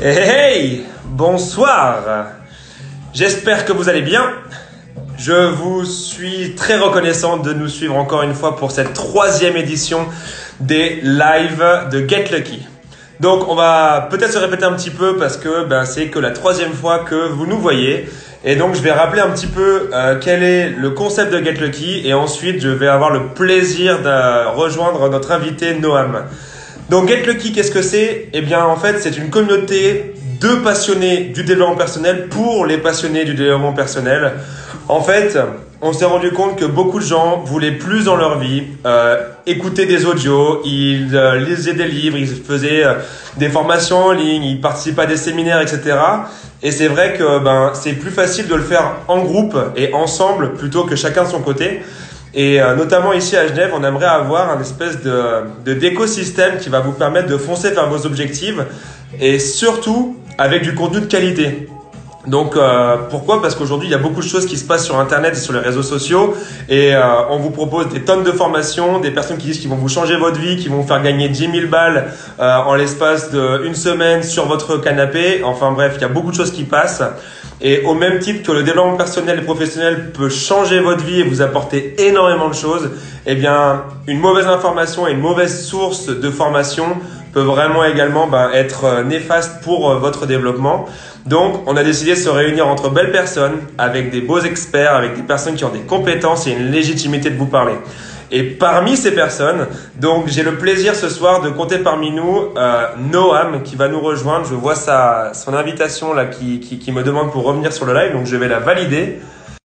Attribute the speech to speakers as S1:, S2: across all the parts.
S1: Hey, bonsoir. J'espère que vous allez bien. Je vous suis très reconnaissant de nous suivre encore une fois pour cette 3e édition des lives de Get Lucky. Donc on va peut-être se répéter un petit peu parce que c'est que la 3e fois que vous nous voyez. Et donc je vais rappeler un petit peu quel est le concept de Get Lucky et ensuite je vais avoir le plaisir de rejoindre notre invité Noam. Donc Get Lucky, qu'est-ce que c'est? Eh bien en fait c'est une communauté de passionnés du développement personnel pour les passionnés du développement personnel. En fait, on s'est rendu compte que beaucoup de gens voulaient plus dans leur vie, écouter des audios, ils lisaient des livres, ils faisaient des formations en ligne, ils participaient à des séminaires, etc. Et c'est vrai que c'est plus facile de le faire en groupe et ensemble plutôt que chacun de son côté. Et notamment ici à Genève, on aimerait avoir un espèce d'écosystème qui va vous permettre de foncer vers vos objectifs et surtout avec du contenu de qualité. Donc pourquoi? Parce qu'aujourd'hui il y a beaucoup de choses qui se passent sur internet et sur les réseaux sociaux et on vous propose des tonnes de formations, des personnes qui disent qu'ils vont vous changer votre vie, qui vont vous faire gagner 10 000 balles en l'espace d'une semaine sur votre canapé. Enfin bref, il y a beaucoup de choses qui passent. Et au même titre que le développement personnel et professionnel peut changer votre vie et vous apporter énormément de choses, eh bien une mauvaise information et une mauvaise source de formation peut vraiment également être néfaste pour votre développement. Donc, on a décidé de se réunir entre belles personnes, avec des beaux experts, avec des personnes qui ont des compétences et une légitimité de vous parler. Et parmi ces personnes, donc j'ai le plaisir ce soir de compter parmi nous Noam qui va nous rejoindre. Je vois son invitation là qui me demande pour revenir sur le live, donc je vais la valider.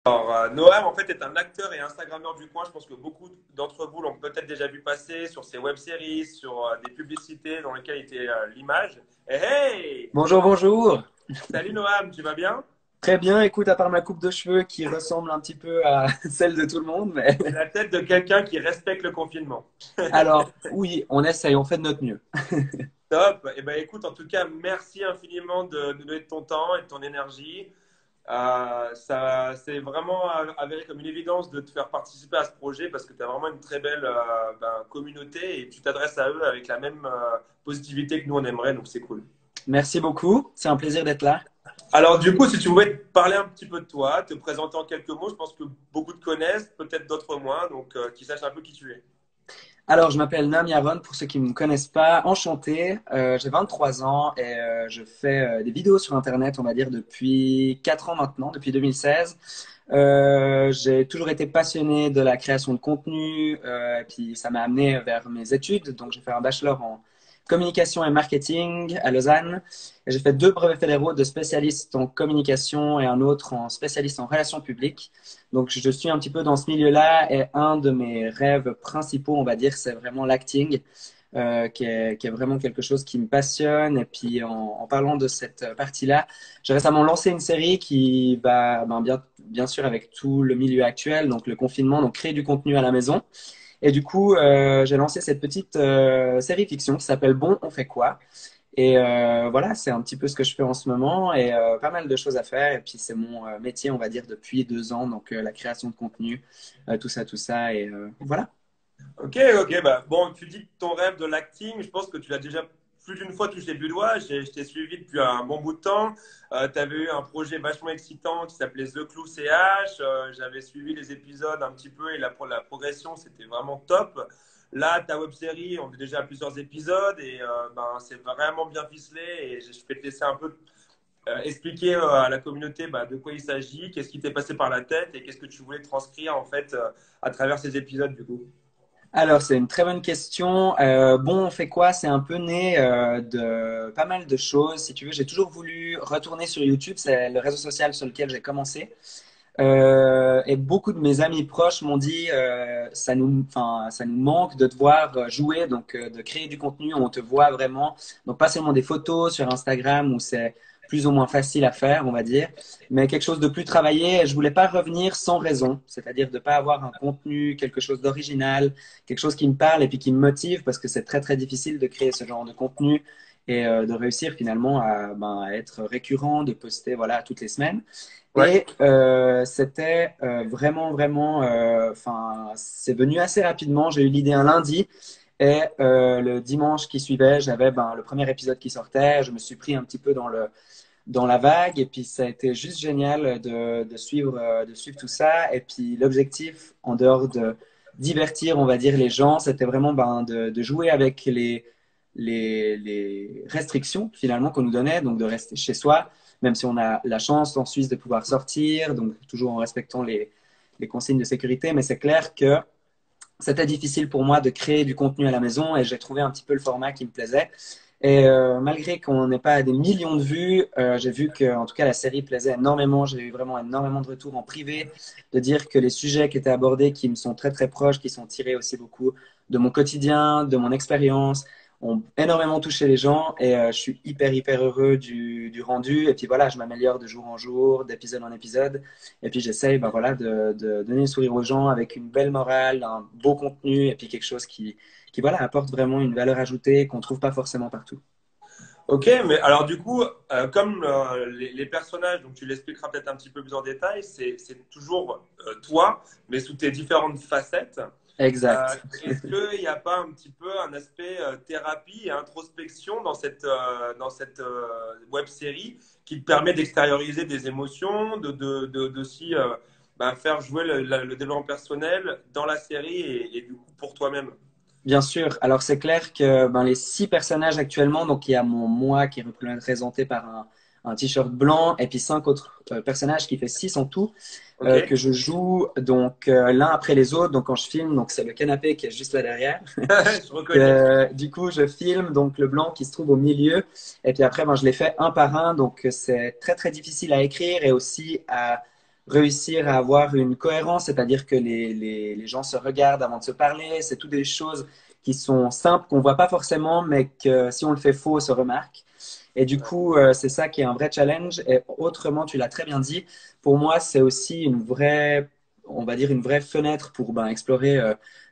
S1: Alors, Noam, en fait, est un acteur et Instagrammeur du coin. Je pense que beaucoup d'entre vous l'ont peut-être déjà vu passer sur ses web-séries, sur des publicités dans lesquelles il était l'image. Hey, hey!
S2: Bonjour, bonjour.
S1: Salut Noam, tu vas bien?
S2: Très bien, écoute, à part ma coupe de cheveux qui ressemble un petit peu à celle de tout le monde, mais
S1: C'est la tête de quelqu'un qui respecte le confinement.
S2: alors oui, on essaye, on fait de notre mieux.
S1: Top. Eh ben, écoute, en tout cas, merci infiniment de nous donner de ton temps et de ton énergie. Ça, c'est vraiment avéré comme une évidence de te faire participer à ce projet parce que tu as vraiment une très belle communauté et tu t'adresses à eux avec la même positivité que nous on aimerait, donc c'est cool.
S2: Merci beaucoup, c'est un plaisir d'être là.
S1: Alors du coup, si tu voulais parler un petit peu de toi, te présenter en quelques mots, je pense que beaucoup te connaissent, peut-être d'autres moins, donc qu'ils sachent un peu qui tu es.
S2: Alors, je m'appelle Nam Yaron, pour ceux qui ne me connaissent pas, enchanté. J'ai 23 ans et je fais des vidéos sur Internet, on va dire, depuis 4 ans maintenant, depuis 2016. J'ai toujours été passionné de la création de contenu, et puis ça m'a amené vers mes études. Donc, j'ai fait un bachelor en communication et marketing à Lausanne. Et j'ai fait 2 brevets fédéraux de spécialiste en communication et un autre en spécialiste en relations publiques. Donc, je suis un petit peu dans ce milieu-là et un de mes rêves principaux, on va dire, c'est vraiment l'acting, qui est vraiment quelque chose qui me passionne. Et puis, en parlant de cette partie-là, j'ai récemment lancé une série qui va, bien sûr, avec tout le milieu actuel, donc le confinement, donc créer du contenu à la maison. Et du coup, j'ai lancé cette petite série fiction qui s'appelle Bon, on fait quoi? Et voilà, c'est un petit peu ce que je fais en ce moment et pas mal de choses à faire. Et puis, c'est mon métier, on va dire, depuis 2 ans. Donc, la création de contenu, tout ça, tout ça. Et voilà.
S1: Ok, ok, bon, tu dis ton rêve de l'acting, je pense que tu l'as déjà plus d'une fois touché du doigt. Je t'ai suivi depuis un bon bout de temps. Tu avais eu un projet vachement excitant qui s'appelait The Clou CH. J'avais suivi les épisodes un petit peu et la progression, c'était vraiment top. Là, ta web série, on est déjà à plusieurs épisodes et c'est vraiment bien ficelé. Et je vais te laisser un peu expliquer à la communauté de quoi il s'agit, qu'est-ce qui t'est passé par la tête et qu'est-ce que tu voulais transcrire en fait à travers ces épisodes du coup.
S2: Alors, c'est une très bonne question. Bon, on fait quoi? C'est un peu né de pas mal de choses. Si tu veux, j'ai toujours voulu retourner sur YouTube. C'est le réseau social sur lequel j'ai commencé. Et beaucoup de mes amis proches m'ont dit ça nous manque de te voir jouer, donc de créer du contenu où on te voit vraiment. Donc pas seulement des photos sur Instagram où c'est plus ou moins facile à faire, on va dire, mais quelque chose de plus travaillé. Et je voulais pas revenir sans raison, c'est-à-dire de pas avoir un contenu, quelque chose d'original, quelque chose qui me parle et puis qui me motive, parce que c'est très très difficile de créer ce genre de contenu et de réussir finalement à être récurrent, de poster voilà toutes les semaines.
S1: Ouais.
S2: Et c'était vraiment, vraiment, c'est venu assez rapidement. J'ai eu l'idée un lundi Et le dimanche qui suivait, j'avais le premier épisode qui sortait. Je me suis pris un petit peu dans la vague et puis ça a été juste génial de suivre tout ça. Et puis l'objectif, en dehors de divertir, on va dire, les gens, c'était vraiment de jouer avec les restrictions finalement qu'on nous donnait, donc de rester chez soi, même si on a la chance en Suisse de pouvoir sortir, donc toujours en respectant les consignes de sécurité. Mais c'est clair que c'était difficile pour moi de créer du contenu à la maison et j'ai trouvé un petit peu le format qui me plaisait. Et malgré qu'on n'ait pas des millions de vues, j'ai vu que, en tout cas, la série plaisait énormément. J'ai eu vraiment énormément de retours en privé, de dire que les sujets qui étaient abordés, qui me sont très très proches, qui sont tirés aussi beaucoup de mon quotidien, de mon expérience, ont énormément touché les gens. Et je suis hyper heureux du rendu. Et puis voilà, je m'améliore de jour en jour, d'épisode en épisode. Et puis j'essaye, voilà, de donner le sourire aux gens avec une belle morale, un beau contenu, et puis quelque chose qui voilà, apporte vraiment une valeur ajoutée qu'on trouve pas forcément partout.
S1: Ok, mais alors du coup, comme les personnages, donc tu l'expliqueras peut-être un petit peu plus en détail, c'est toujours toi, mais sous tes différentes facettes.
S2: Exact.
S1: Est-ce qu'il n'y a pas un petit peu un aspect thérapie et introspection dans cette web série qui te permet d'extérioriser des émotions, d'aussi faire jouer le développement personnel dans la série et du coup pour toi-même?
S2: Bien sûr. Alors, c'est clair que les 6 personnages actuellement, donc il y a mon moi qui est représenté par un t-shirt blanc et puis 5 autres personnages qui fait 6 en tout
S1: Ok,
S2: que je joue donc l'un après les autres. Donc, quand je filme, donc c'est le canapé qui est juste là derrière.
S1: je reconnais.
S2: Du coup, je filme donc le blanc qui se trouve au milieu et puis après, je les fais un par un. Donc, c'est très très difficile à écrire et aussi à réussir à avoir une cohérence, c'est-à-dire que les gens se regardent avant de se parler. C'est toutes des choses qui sont simples, qu'on voit pas forcément, mais que si on le fait faux, on se remarque. Et du coup, c'est ça qui est un vrai challenge. Et autrement, tu l'as très bien dit, pour moi, c'est aussi une vraie, on va dire, une vraie fenêtre pour explorer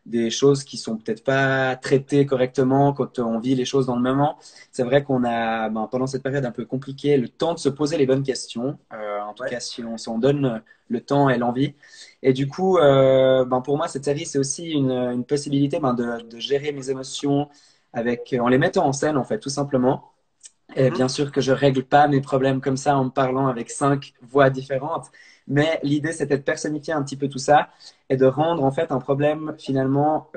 S2: des choses qui sont peut-être pas traitées correctement quand on vit les choses dans le moment. C'est vrai qu'on a, pendant cette période un peu compliquée, le temps de se poser les bonnes questions. En tout
S1: Ouais.
S2: cas, si on donne le temps et l'envie. Et du coup, pour moi, cette série, c'est aussi une possibilité de gérer mes émotions en les mettant en scène, en fait, tout simplement. Et
S1: Mhm.
S2: bien sûr que je règle pas mes problèmes comme ça en me parlant avec 5 voix différentes, mais l'idée c'était de personnifier un petit peu tout ça et de rendre en fait un problème finalement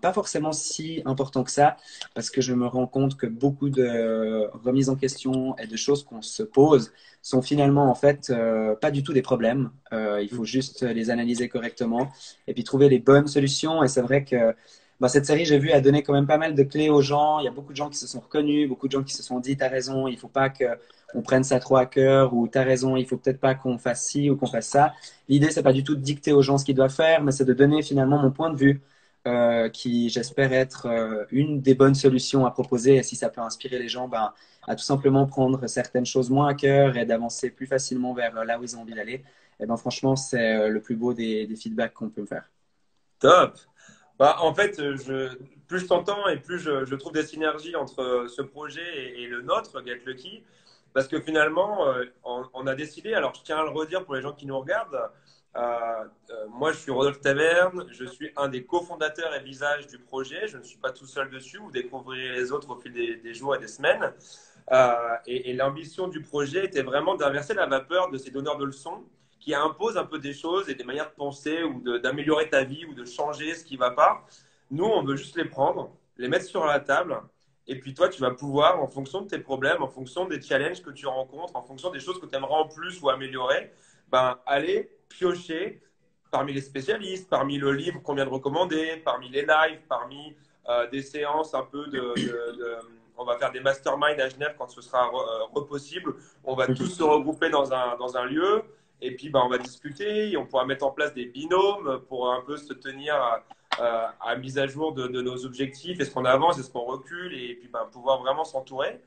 S2: pas forcément si important que ça, parce que je me rends compte que beaucoup de remises en question et de choses qu'on se pose sont finalement en fait pas du tout des problèmes. Il faut juste les analyser correctement et puis trouver les bonnes solutions. Et c'est vrai que cette série, j'ai vu, a donné quand même pas mal de clés aux gens. Il y a beaucoup de gens qui se sont reconnus, beaucoup de gens qui se sont dit, t'as raison, il faut pas qu'on prenne ça trop à cœur, ou t'as raison, il faut peut-être pas qu'on fasse ci ou qu'on fasse ça. L'idée, c'est pas du tout de dicter aux gens ce qu'ils doivent faire, mais c'est de donner finalement mon point de vue, qui j'espère être une des bonnes solutions à proposer. Et si ça peut inspirer les gens, à tout simplement prendre certaines choses moins à cœur et d'avancer plus facilement vers là où ils ont envie d'aller. Et franchement, c'est le plus beau des feedbacks qu'on peut me faire.
S1: Top. En fait, plus je t'entends et plus je trouve des synergies entre ce projet et le nôtre, Get Lucky. Parce que finalement, on a décidé, alors je tiens à le redire pour les gens qui nous regardent, moi je suis Rodolphe Taverne, je suis un des cofondateurs et visages du projet, je ne suis pas tout seul dessus, vous découvrirez les autres au fil des jours et des semaines. Et l'ambition du projet était vraiment d'inverser la vapeur de ces donneurs de leçons qui imposent un peu des choses et des manières de penser ou d'améliorer ta vie ou de changer ce qui ne va pas. Nous, on veut juste les prendre, les mettre sur la table. Et puis toi, tu vas pouvoir, en fonction de tes problèmes, en fonction des challenges que tu rencontres, en fonction des choses que tu aimerais en plus ou améliorer, aller piocher parmi les spécialistes, parmi le livre qu'on vient de recommander, parmi les lives, parmi des séances un peu on va faire des masterminds à Genève quand ce sera possible. On va tous se regrouper dans un lieu et puis on va discuter et on pourra mettre en place des binômes pour un peu se tenir à mise à jour de nos objectifs. Est-ce qu'on avance, est-ce qu'on recule et puis pouvoir vraiment s'entourer.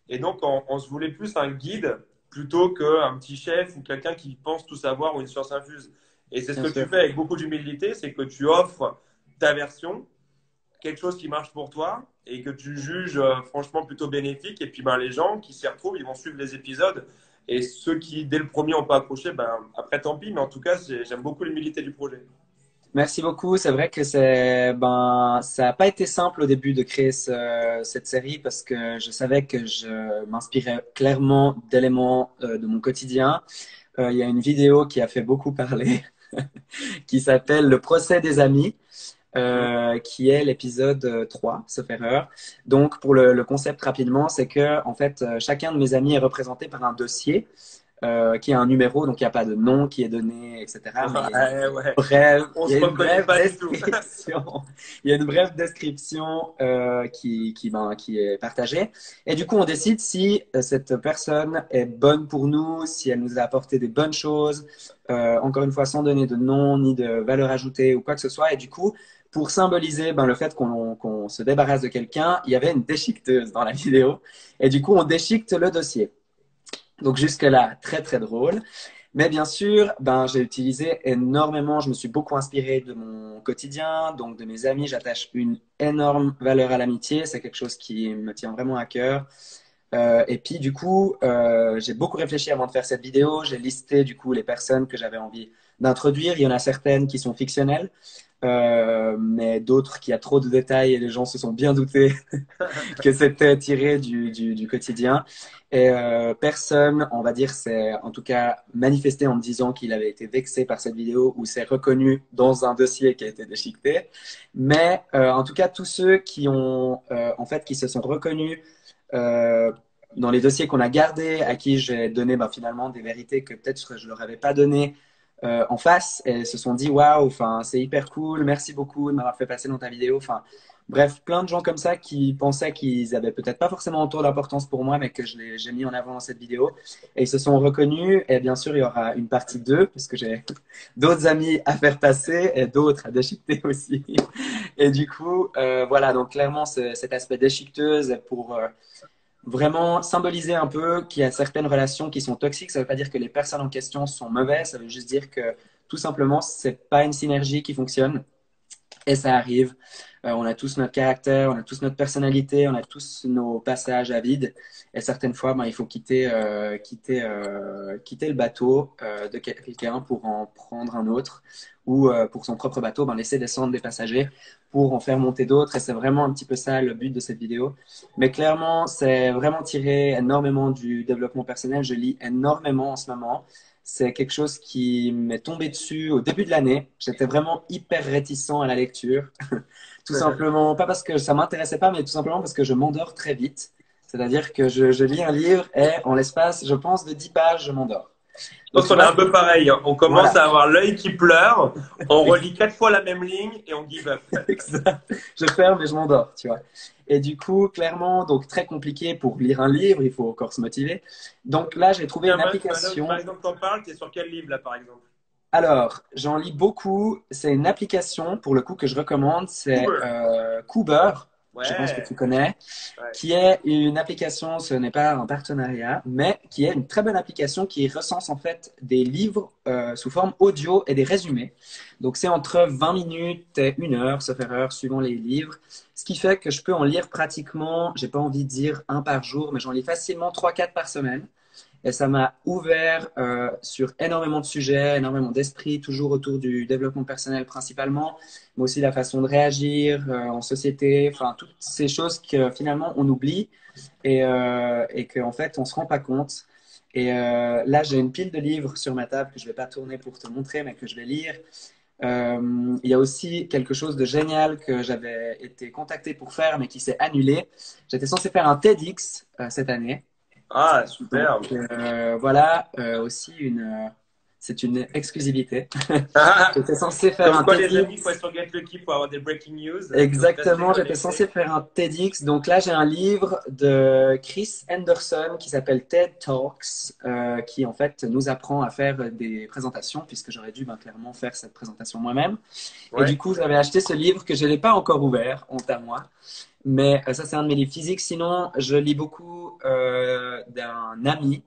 S1: Et donc, on se voulait plus un guide plutôt qu'un petit chef ou quelqu'un qui pense tout savoir ou une science infuse. Et c'est ce
S2: Bien
S1: que tu
S2: sûr.
S1: fais avec beaucoup d'humilité, c'est que tu offres ta version, quelque chose qui marche pour toi et que tu juges franchement plutôt bénéfique. Et puis les gens qui s'y retrouvent, ils vont suivre les épisodes. Et ceux qui, dès le premier, n'ont pas accroché, après tant pis. Mais en tout cas, j'aime beaucoup l'humilité du projet.
S2: Merci beaucoup. C'est vrai que ça n'a pas été simple au début de créer cette série parce que je savais que je m'inspirais clairement d'éléments de mon quotidien. Il y a une vidéo qui a fait beaucoup parler qui s'appelle Le procès des amis.
S1: Mhm.
S2: Qui est l'épisode 3, sauf erreur. Donc, pour le concept rapidement, c'est que en fait, chacun de mes amis est représenté par un dossier qui a un numéro, donc il n'y a pas de nom qui est donné, etc. Mais
S1: Ouais, ouais. On
S2: il y
S1: se
S2: a une
S1: reconnaît
S2: brève
S1: pas du tout.
S2: description, il y a une brève description qui est partagée. Et du coup, on décide si cette personne est bonne pour nous, si elle nous a apporté des bonnes choses, encore une fois, sans donner de nom ni de valeur ajoutée ou quoi que ce soit. Et du coup, pour symboliser le fait qu'on se débarrasse de quelqu'un, il y avait une déchiqueteuse dans la vidéo. Et du coup, on déchiquete le dossier. Donc jusque-là, très très drôle. Mais bien sûr, j'ai utilisé énormément, je me suis beaucoup inspiré de mon quotidien, donc de mes amis. J'attache une énorme valeur à l'amitié, c'est quelque chose qui me tient vraiment à cœur. Et puis du coup, j'ai beaucoup réfléchi avant de faire cette vidéo. J'ai listé du coup les personnes que j'avais envie d'introduire. Il y en a certaines qui sont fictionnelles, mais d'autres qui a trop de détails et les gens se sont bien doutés que c'était tiré du quotidien. Et personne, on va dire, s'est en tout cas manifesté en me disant qu'il avait été vexé par cette vidéo ou s'est reconnu dans un dossier qui a été déchiqueté. Mais en tout cas, tous ceux qui ont, en fait, qui se sont reconnus euh, dans les dossiers qu'on a gardés, à qui j'ai donné finalement des vérités que peut-être je leur avais pas données en face, et se sont dit waouh, enfin c'est hyper cool, merci beaucoup de m'avoir fait passer dans ta vidéo. Enfin bref, plein de gens comme ça qui pensaient qu'ils avaient peut-être pas forcément autant d'importance pour moi, mais que j'ai mis en avant dans cette vidéo, et ils se sont reconnus. Et bien sûr, il y aura une partie 2 parce que j'ai d'autres amis à faire passer et d'autres à déchiqueter aussi. Et du coup, voilà, donc clairement cet aspect déchiqueteuse pour vraiment symboliser un peu qu'il y a certaines relations qui sont toxiques. Ça ne veut pas dire que les personnes en question sont mauvaises, ça veut juste dire que tout simplement, c'est pas une synergie qui fonctionne. Et ça arrive. On a tous notre caractère, on a tous notre personnalité, on a tous nos passages à vide. Et certaines fois, il faut quitter le bateau de quelqu'un pour en prendre un autre, ou pour son propre bateau, laisser descendre des passagers pour en faire monter d'autres. Et c'est vraiment un petit peu ça le but de cette vidéo. Mais clairement, c'est vraiment tiré énormément du développement personnel. Je lis énormément en ce moment. C'est quelque chose qui m'est tombé dessus au début de l'année. J'étais vraiment hyper réticent à la lecture. Tout simplement, pas parce que ça m'intéressait pas, mais tout simplement parce que je m'endors très vite. C'est-à-dire que je lis un livre et en l'espace, je pense, de 10 pages, je m'endors.
S1: Je
S2: Donc
S1: pense
S2: tu
S1: qu'on est
S2: vois,
S1: un peu pareil, hein. On commence
S2: voilà.
S1: à avoir l'œil qui pleure, on relit 4 fois la même ligne et on give up.
S2: Exact. Je ferme et je m'endors, tu vois. Et du coup, clairement, donc très compliqué pour lire un livre, il faut encore se motiver. Donc là, j'ai trouvé
S1: Tiens,
S2: une
S1: par
S2: application.
S1: exemple, t'en parles, t'es sur quel livre là, par exemple?
S2: Alors, j'en lis beaucoup. C'est une application, pour le coup, que je recommande. C'est
S1: Uber.
S2: Cooper, je pense que
S1: Ouais,
S2: tu connais,
S1: ouais.
S2: qui est une application, ce n'est pas un partenariat, mais qui est une très bonne application qui recense en fait des livres sous forme audio et des résumés. Donc, c'est entre 20 minutes et 1 heure, sauf erreur, suivant les livres. Ce qui fait que je peux en lire pratiquement, j'ai pas envie de dire un par jour, mais j'en lis facilement 3-4 par semaine. Et ça m'a ouvert sur énormément de sujets, énormément d'esprits, toujours autour du développement personnel principalement, mais aussi la façon de réagir en société, enfin toutes ces choses que finalement on oublie et qu'en fait on se rend pas compte. Et là, j'ai une pile de livres sur ma table que je vais pas tourner pour te montrer, mais que je vais lire. Il y a aussi quelque chose de génial que j'avais été contacté pour faire, mais qui s'est annulé. J'étais censé faire un TEDx cette année.
S1: Ah,
S2: Donc
S1: superbe.
S2: voilà, aussi c'est une exclusivité. J'étais censé faire
S1: Comme
S2: un
S1: quoi, les amis, il faut
S2: TEDx.
S1: être sur Get Lucky pour avoir des breaking news. Donc, restez
S2: Exactement, j'étais censé
S1: connectés.
S2: faire un TEDx. Donc là, j'ai un livre de Chris Henderson qui s'appelle TED Talks, qui en fait nous apprend à faire des présentations, puisque j'aurais dû clairement faire cette présentation moi-même. Et du
S1: Ouais.
S2: coup, j'avais acheté ce livre que je n'ai pas encore ouvert, honte à moi. Mais ça, c'est un de mes livres physiques. Sinon, je lis beaucoup d'un ami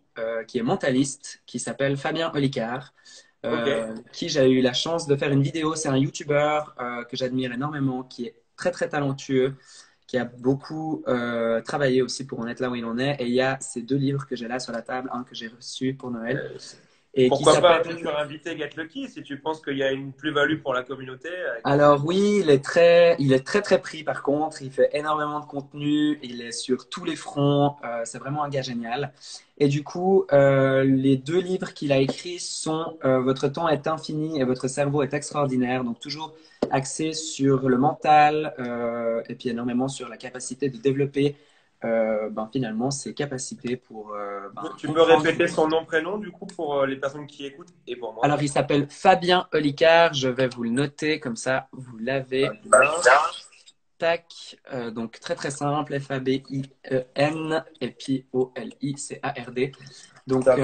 S2: qui est mentaliste, qui s'appelle Fabien Olicard,
S1: Ok.
S2: qui j'ai eu la chance de faire une vidéo. C'est un YouTuber que j'admire énormément, qui est très, très talentueux, qui a beaucoup travaillé aussi pour en être là où il en est. Et il y a ces 2 livres que j'ai là sur la table, un que j'ai reçu pour Noël et qui
S1: Pourquoi pas un
S2: s'appelle.
S1: futur invité Get Lucky si tu penses qu'il y a une plus-value pour la communauté avec un
S2: Alors oui, il est très très pris par contre. Il fait énormément de contenu. Il est sur tous les fronts. C'est vraiment un gars génial. Et du coup, les deux livres qu'il a écrits sont Votre temps est infini et votre cerveau est extraordinaire. Donc toujours axé sur le mental et puis énormément sur la capacité de développer finalement ses capacités pour
S1: Tu peux
S2: comprendre.
S1: répéter son nom, prénom, du coup, pour les personnes qui écoutent et pour moi.
S2: Alors il s'appelle Fabien Olicard. Je vais vous le noter comme ça, vous l'avez.
S1: Fabien.
S2: Tac, donc très très simple, Fabien et puis Olicard. Donc
S1: Top.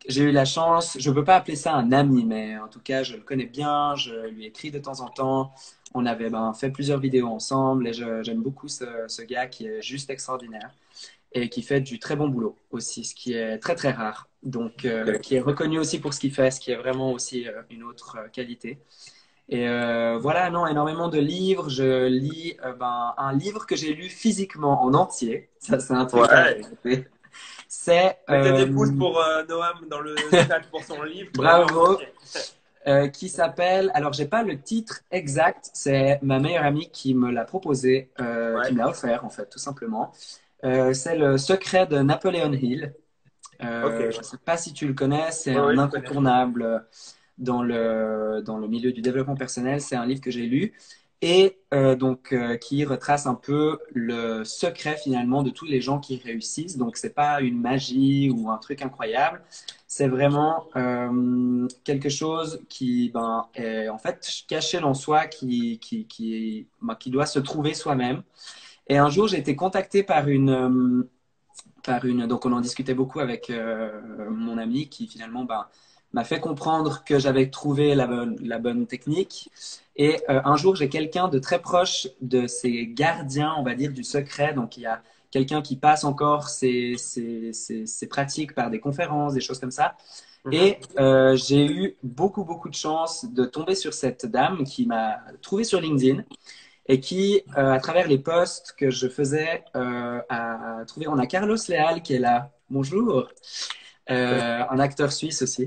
S2: j'ai eu la chance, je ne peux pas appeler ça un ami, mais en tout cas je le connais bien, je lui écris de temps en temps. On avait fait plusieurs vidéos ensemble et j'aime beaucoup ce gars qui est juste extraordinaire et qui fait du très bon boulot aussi, ce qui est très très rare. Donc qui est reconnu aussi pour ce qu'il fait, ce qui est vraiment aussi une autre qualité. Et voilà, non, énormément de livres. Je lis un livre que j'ai lu physiquement en entier. Ça, c'est un truc à
S1: Ouais.
S2: rajouter. C'est
S1: Mettez des pouces pour Noam dans le chat pour son livre qu'il a lu en
S2: bravo,
S1: entier.
S2: qui s'appelle. Alors, j'ai pas le titre exact. C'est ma meilleure amie qui me l'a proposé, qui
S1: Ouais.
S2: me l'a offert en fait, tout simplement. C'est Le secret de Napoléon Hill.
S1: Ok.
S2: Je ne sais pas si tu le connais. C'est
S1: Oui,
S2: un
S1: oui, je connais.
S2: incontournable dans le milieu du développement personnel. C'est un livre que j'ai lu et qui retrace un peu le secret finalement de tous les gens qui réussissent. Donc, c'est pas une magie ou un truc incroyable. C'est vraiment quelque chose qui est en fait caché en soi, qui doit se trouver soi-même. Et un jour, j'ai été contacté donc on en discutait beaucoup avec mon ami qui finalement m'a fait comprendre que j'avais trouvé la bonne technique. Et un jour, j'ai quelqu'un de très proche de ces gardiens, on va dire, du secret. Donc il y a quelqu'un qui passe encore ses pratiques par des conférences, des choses comme ça.
S1: Mhm.
S2: Et j'ai eu beaucoup, beaucoup de chance de tomber sur cette dame qui m'a trouvé sur LinkedIn et qui, à travers les posts que je faisais, a trouvé. On a Carlos Leal qui est là. Bonjour. Un acteur suisse aussi.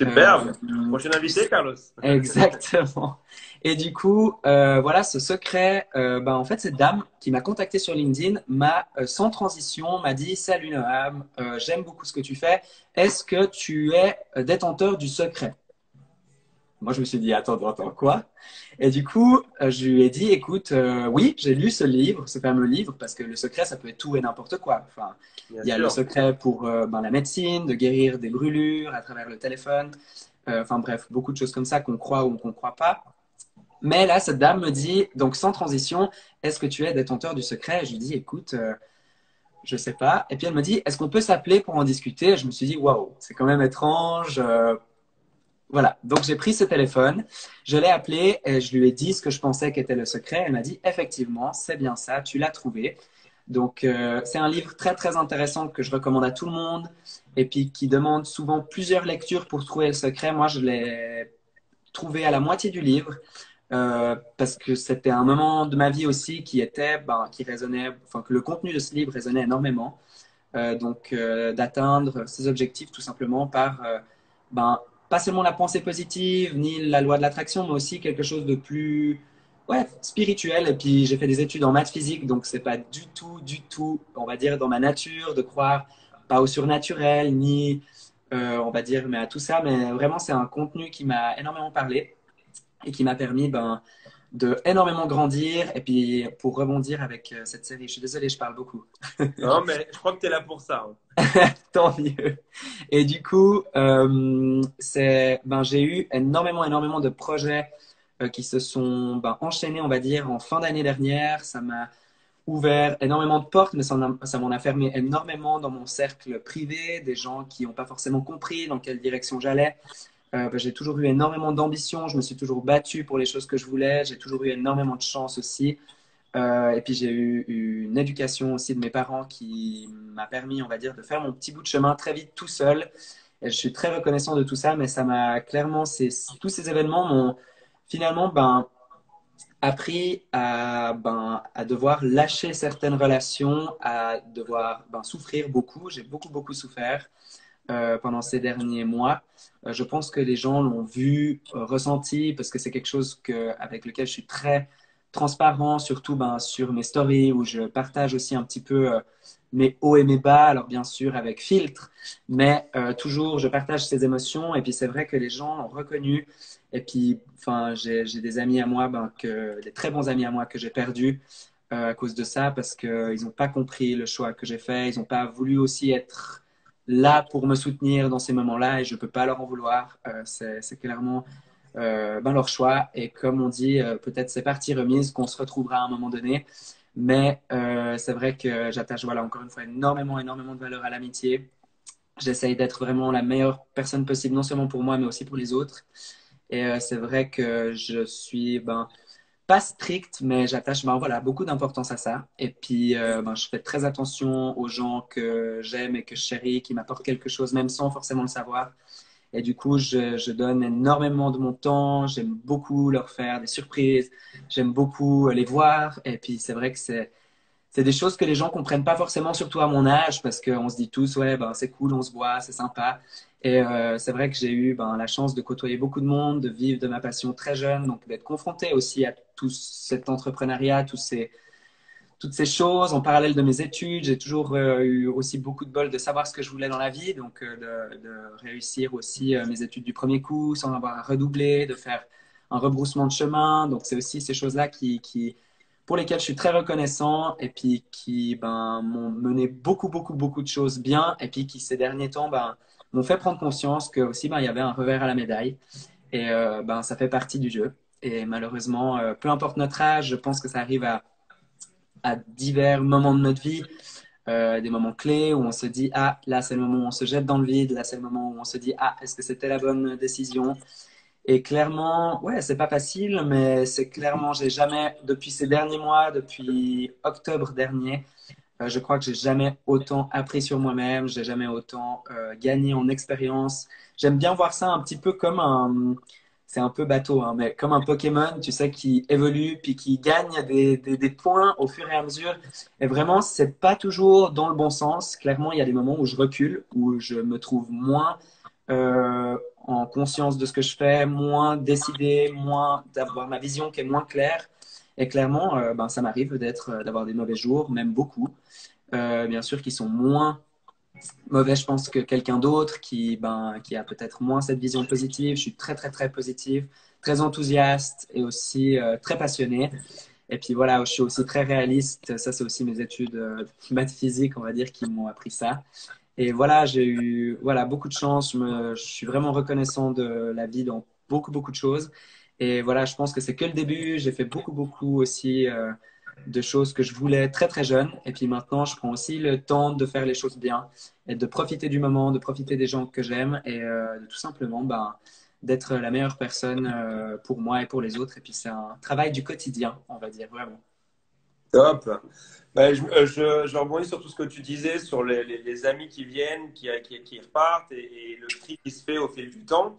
S2: Euh,
S1: Superbe. Prochain invité, Carlos.
S2: exactement. Et du coup, voilà, ce secret, en fait, cette dame qui m'a contacté sur LinkedIn m'a, sans transition, m'a dit: Salut Noam, j'aime beaucoup ce que tu fais. Est-ce que tu es détenteur du secret? Moi, je me suis dit: Attends, quoi? Et du coup, je lui ai dit: Écoute, oui, j'ai lu ce livre, ce fameux livre, parce que le secret, ça peut être tout et n'importe quoi. Enfin,
S1: Bien
S2: il y a le
S1: sûr.
S2: secret pour la médecine, de guérir des brûlures à travers le téléphone. Enfin bref, beaucoup de choses comme ça qu'on croit ou qu'on ne croit pas. Mais là, cette dame me dit, donc sans transition: Est-ce que tu es détenteur du secret? Et je lui dis: Écoute, je sais pas. Et puis elle me dit: Est-ce qu'on peut s'appeler pour en discuter? Et je me suis dit: Waouh, c'est quand même étrange. Voilà, donc j'ai pris ce téléphone, je l'ai appelé et je lui ai dit ce que je pensais qu'était le secret. Elle m'a dit: Effectivement, c'est bien ça, tu l'as trouvé. Donc c'est un livre très très intéressant que je recommande à tout le monde et puis qui demande souvent plusieurs lectures pour trouver le secret. Moi, je l'ai trouvé à la moitié du livre parce que c'était un moment de ma vie aussi qui résonnait, enfin que le contenu de ce livre résonnait énormément. D'atteindre ses objectifs tout simplement par pas seulement la pensée positive ni la loi de l'attraction, mais aussi quelque chose de plus spirituel. Et puis j'ai fait des études en maths physique, donc c'est pas du tout, on va dire, dans ma nature de croire pas au surnaturel ni on va dire mais à tout ça, mais vraiment c'est un contenu qui m'a énormément parlé et qui m'a permis de énormément grandir. Et puis pour rebondir avec cette série, je suis désolé, je parle beaucoup.
S1: Non, mais je crois que tu es là pour ça. Hein.
S2: Tant mieux. Et du coup, j'ai eu énormément de projets qui se sont enchaînés, on va dire, en fin d'année dernière. Ça m'a ouvert énormément de portes, mais ça m'en a fermé énormément dans mon cercle privé, des gens qui n'ont pas forcément compris dans quelle direction j'allais. J'ai toujours eu énormément d'ambition, je me suis toujours battu pour les choses que je voulais, j'ai toujours eu énormément de chance aussi. Et puis j'ai eu une éducation aussi de mes parents qui m'a permis, on va dire, de faire mon petit bout de chemin très vite tout seul. Et je suis très reconnaissant de tout ça, mais ça m'a clairement, tous ces événements m'ont finalement appris à devoir lâcher certaines relations, à devoir souffrir beaucoup. J'ai beaucoup souffert. pendant ces derniers mois. Je pense que les gens l'ont vu, ressenti, parce que c'est quelque chose avec lequel je suis très transparent, surtout ben, sur mes stories, où je partage aussi un petit peu mes hauts et mes bas, alors bien sûr avec filtre, mais toujours je partage ces émotions, et puis c'est vrai que les gens l'ont reconnu, et puis enfin, j'ai des amis à moi, ben, des très bons amis à moi que j'ai perdus à cause de ça, parce qu'ils n'ont pas compris le choix que j'ai fait, ils n'ont pas voulu aussi être là pour me soutenir dans ces moments-là, et je ne peux pas leur en vouloir. C'est clairement ben, leur choix. Et comme on dit, peut-être c'est partie remise, qu'on se retrouvera à un moment donné. Mais c'est vrai que j'attache, voilà, encore une fois, énormément, énormément de valeur à l'amitié. J'essaye d'être vraiment la meilleure personne possible, non seulement pour moi, mais aussi pour les autres. Et c'est vrai que je suis ben, pas strict, mais j'attache ben, voilà, beaucoup d'importance à ça. Et puis, ben, je fais très attention aux gens que j'aime et que je chéris, qui m'apportent quelque chose, même sans forcément le savoir. Et du coup, je donne énormément de mon temps. J'aime beaucoup leur faire des surprises. J'aime beaucoup les voir. Et puis, c'est vrai que c'est des choses que les gens comprennent pas forcément, surtout à mon âge, parce qu'on se dit tous, ouais, ben, c'est cool, on se voit, c'est sympa. Et c'est vrai que j'ai eu ben, la chance de côtoyer beaucoup de monde, de vivre de ma passion très jeune, donc d'être confronté aussi à tout cet entrepreneuriat, toutes ces choses en parallèle de mes études. J'ai toujours eu aussi beaucoup de bol de savoir ce que je voulais dans la vie, donc de réussir aussi mes études du premier coup sans avoir à redoubler, de faire un rebroussement de chemin. Donc c'est aussi ces choses-là pour lesquelles je suis très reconnaissant et puis qui ben, m'ont mené beaucoup, beaucoup, beaucoup de choses bien et puis qui ces derniers temps ben, m'ont fait prendre conscience que aussi ben, il y avait un revers à la médaille et ben, ça fait partie du jeu. Et malheureusement, peu importe notre âge, je pense que ça arrive à divers moments de notre vie, des moments clés où on se dit, ah, là, c'est le moment où on se jette dans le vide, là, c'est le moment où on se dit, ah, est-ce que c'était la bonne décision? Et clairement, ouais, c'est pas facile, mais c'est clairement, j'ai jamais, depuis ces derniers mois, depuis octobre dernier, je crois que j'ai jamais autant appris sur moi-même, j'ai jamais autant gagné en expérience. J'aime bien voir ça un petit peu comme c'est un peu bateau, hein, mais comme un Pokémon, tu sais, qui évolue puis qui gagne des points au fur et à mesure. Et vraiment, c'est pas toujours dans le bon sens. Clairement, il y a des moments où je recule, où je me trouve moins en conscience de ce que je fais, moins décidé, moins d'avoir ma vision qui est moins claire. Et clairement, ben, ça m'arrive d'avoir des mauvais jours, même beaucoup. Bien sûr, qui sont moins mauvais, je pense, que quelqu'un d'autre qui a peut-être moins cette vision positive. Je suis très, très, très positive, très enthousiaste et aussi très passionné. Et puis voilà, je suis aussi très réaliste. Ça, c'est aussi mes études de maths physique, on va dire, qui m'ont appris ça. Et voilà, j'ai eu voilà, beaucoup de chance. Je suis vraiment reconnaissant de la vie dans beaucoup, beaucoup de choses. Et voilà, je pense que c'est que le début. J'ai fait beaucoup, beaucoup aussi de choses que je voulais très, très jeune. Et puis maintenant, je prends aussi le temps de faire les choses bien et de profiter du moment, de profiter des gens que j'aime et de tout simplement ben, d'être la meilleure personne pour moi et pour les autres. Et puis c'est un travail du quotidien, on va dire, vraiment.
S1: Top. Ben, je rebondis sur tout ce que tu disais, sur les amis qui viennent, qui repartent et le tri qui se fait au fil du temps.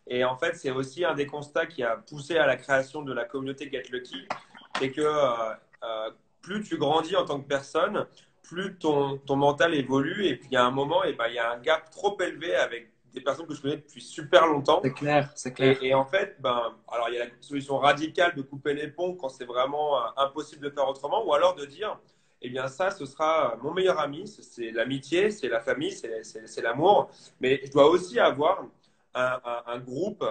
S1: Et en fait, c'est aussi un des constats qui a poussé à la création de la communauté Get Lucky. C'est que plus tu grandis en tant que personne, plus ton mental évolue. Et puis, il y a un moment, et ben, il y a un gap trop élevé avec des personnes que je connais depuis super longtemps.
S2: C'est clair, c'est clair.
S1: Et en fait, ben, alors il y a la solution radicale de couper les ponts quand c'est vraiment impossible de faire autrement, ou alors de dire, eh bien ça, ce sera mon meilleur ami, c'est l'amitié, c'est la famille, c'est l'amour, mais je dois aussi avoir un groupe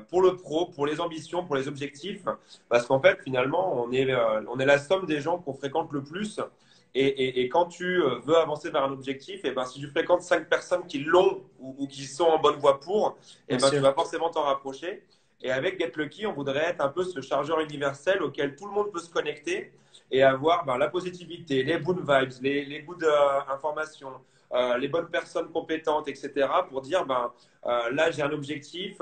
S1: pour le pro, pour les ambitions, pour les objectifs, parce qu'en fait, finalement, on est la somme des gens qu'on fréquente le plus. Et quand tu veux avancer vers un objectif, et ben, si tu fréquentes 5 personnes qui l'ont ou qui sont en bonne voie pour, et
S2: Bien
S1: ben, tu
S2: sûr.
S1: vas forcément t'en rapprocher. Et avec Get Lucky, on voudrait être un peu ce chargeur universel auquel tout le monde peut se connecter et avoir ben, la positivité, les good vibes, les good informations, les bonnes personnes compétentes, etc. pour dire, ben, là, j'ai un objectif,